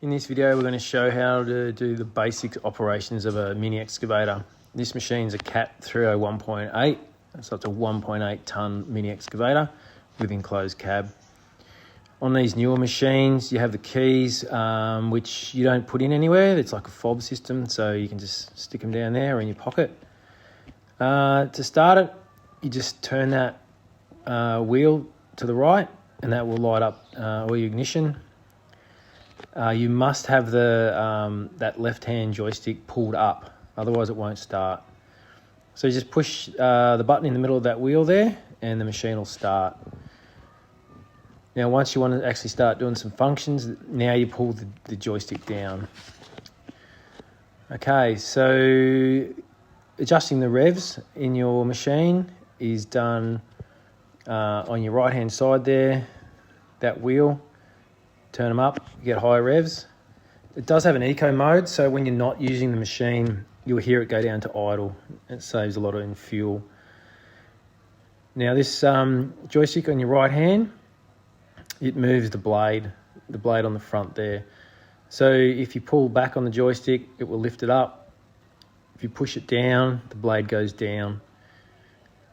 In this video, we're going to show how to do the basic operations of a mini excavator. This machine's a Cat 301.8, so it's a 1.8 tonne mini excavator with enclosed cab. On these newer machines, you have the keys, which you don't put in anywhere. It's like a fob system, so you can just stick them down there or in your pocket. To start it, you just turn that wheel to the right, and that will light up all your ignition. You must have that left-hand joystick pulled up, otherwise it won't start. So you just push the button in the middle of that wheel there, and the machine will start. Now, once you want to actually start doing some functions, now you pull the joystick down. Okay, so adjusting the revs in your machine is done on your right-hand side there, that wheel. Turn them up, you get higher revs. It does have an eco mode, so when you're not using the machine, you'll hear it go down to idle. It saves a lot in fuel. Now this joystick on your right hand, it moves the blade on the front there. So if you pull back on the joystick, it will lift it up. If you push it down, the blade goes down.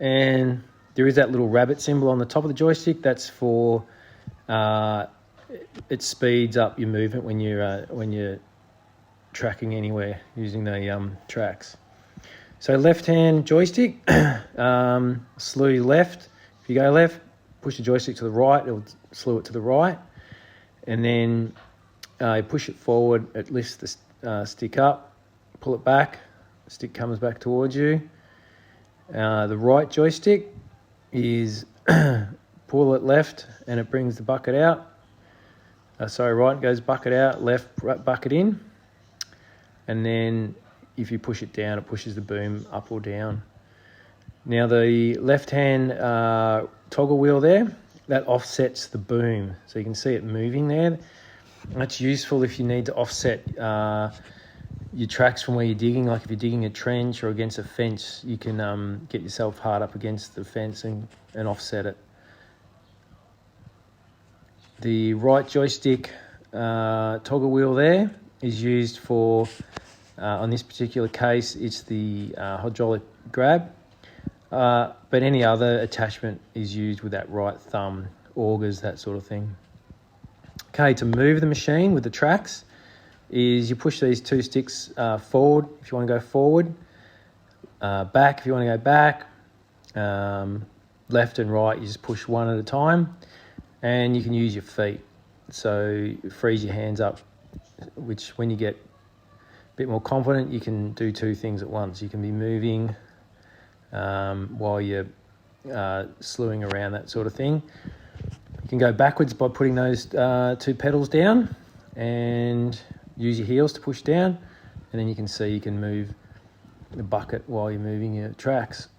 And there is that little rabbit symbol on the top of the joystick. That's for it speeds up your movement when you're tracking anywhere using the tracks. So left-hand joystick, slew left. If you go left, push the joystick to the right, it'll slew it to the right. And then you push it forward, it lifts the stick up, pull it back, the stick comes back towards you. The right joystick is pull it left and it brings the bucket out. Right goes bucket out, left bucket in. And then if you push it down, it pushes the boom up or down. Now the left-hand toggle wheel there, that offsets the boom. So you can see it moving there. That's useful if you need to offset your tracks from where you're digging. Like if you're digging a trench or against a fence, you can get yourself hard up against the fence and offset it. The right joystick toggle wheel there is used for, on this particular case, it's the hydraulic grab, but any other attachment is used with that right thumb, augers, that sort of thing. Okay, to move the machine with the tracks is you push these two sticks forward if you want to go forward, back if you want to go back, left and right you just push one at a time. And you can use your feet, so it frees your hands up, which when you get a bit more confident, you can do two things at once. You can be moving while you're slewing around, that sort of thing. You can go backwards by putting those two pedals down and use your heels to push down, and then you can see you can move the bucket while you're moving your tracks.